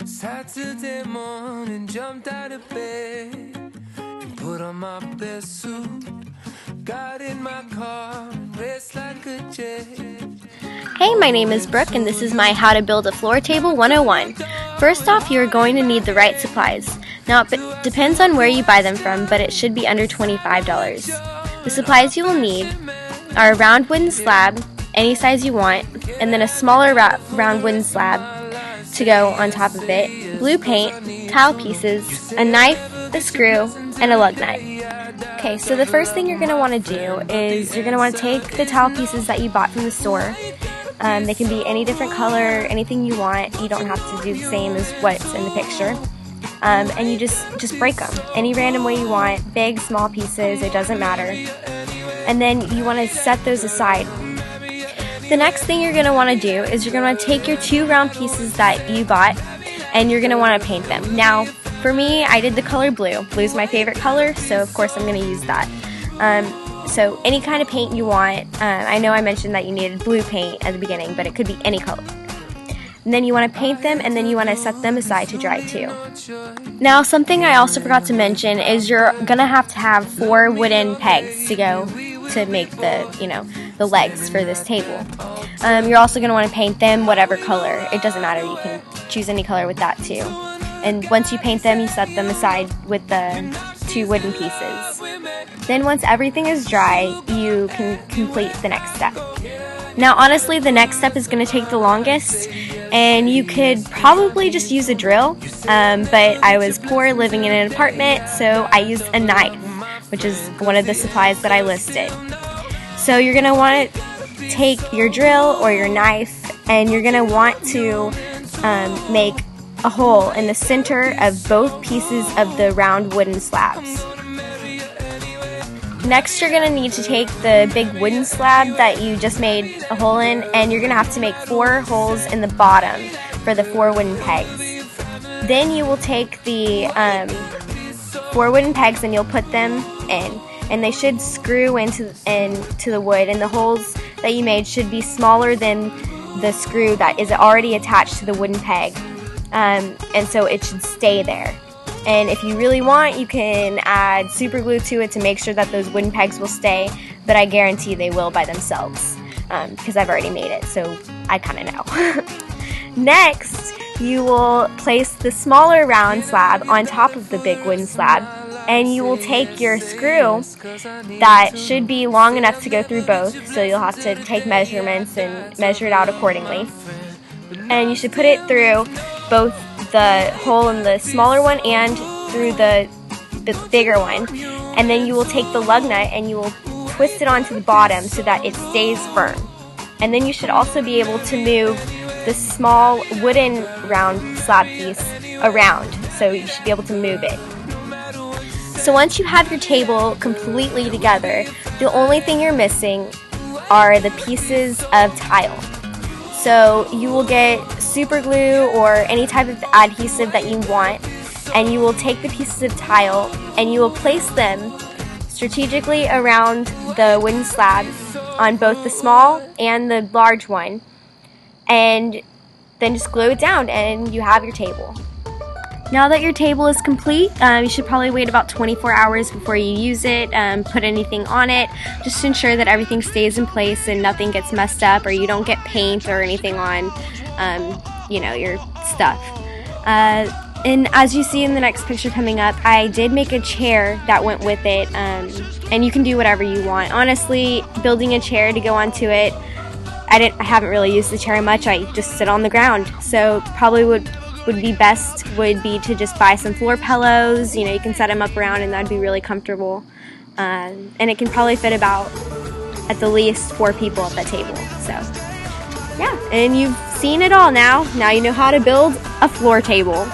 Saturday morning, jumped out of bed and put on my best suit. Got in my car and raced like a jet. Hey, my name is Brooke, and this is my How to Build a Floor Table 101. First off, you're going to need the right supplies. Now, it depends on where you buy them from, but it should be under $25. The supplies you will need are a round wooden slab, any size you want, and then a smaller round wooden slab to go on top of it, blue paint, tile pieces, a knife, a screw, and a lug nut. Okay, so the first thing you're going to want to do is you're going to want to take the tile pieces that you bought from the store. They can be any different color, anything you want. You don't have to do the same as what's in the picture. And you just break them any random way you want, big, small pieces, it doesn't matter. And then you want to set those aside. The next thing you're going to want to do is you're going to want to take your 2 round pieces that you bought and you're going to want to paint them. Now, for me, I did the color blue. Blue's my favorite color, so of course I'm going to use that. So any kind of paint you want. I know I mentioned that you needed blue paint at the beginning, but it could be any color. And then you want to paint them, and then you want to set them aside to dry too. Now, something I also forgot to mention is you're going to have 4 wooden pegs to go to make the legs for this table. You're also going to want to paint them whatever color. It doesn't matter. You can choose any color with that too. And once you paint them, you set them aside with the 2 wooden pieces. Then once everything is dry, you can complete the next step. Now, honestly, the next step is going to take the longest, and you could probably just use a drill, but I was poor living in an apartment, so I used a knife, which is one of the supplies that I listed. So you're going to want to take your drill or your knife, and you're going to want to make a hole in the center of both pieces of the round wooden slabs. Next, you're going to need to take the big wooden slab that you just made a hole in, and you're going to have to make 4 holes in the bottom for the 4 wooden pegs. Then you will take the 4 wooden pegs and you'll put them in, and they should screw into the wood, and the holes that you made should be smaller than the screw that is already attached to the wooden peg, and so it should stay there. And if you really want, you can add super glue to it to make sure that those wooden pegs will stay, but I guarantee they will by themselves because I've already made it, so I kind of know. Next, you will place the smaller round slab on top of the big wooden slab, and you will take your screw that should be long enough to go through both, so you'll have to take measurements and measure it out accordingly. And you should put it through both the hole in the smaller one and through the bigger one. And then you will take the lug nut and you will twist it onto the bottom so that it stays firm. And then you should also be able to move the small wooden round slab piece around, so you should be able to move it. So once you have your table completely together, the only thing you're missing are the pieces of tile. So you will get super glue or any type of adhesive that you want, and you will take the pieces of tile and you will place them strategically around the wooden slab on both the small and the large one, and then just glue it down and you have your table. Now that your table is complete, you should probably wait about 24 hours before you use it, put anything on it, just to ensure that everything stays in place and nothing gets messed up or you don't get paint or anything on, your stuff. And as you see in the next picture coming up, I did make a chair that went with it, and you can do whatever you want. Honestly, building a chair to go onto it, I haven't really used the chair much. I just sit on the ground, so probably would be best would be to just buy some floor pillows. You can set them up around and that'd be really comfortable. And it can probably fit about at the least 4 people at that table. So yeah, and you've seen it all now. Now you know how to build a floor table.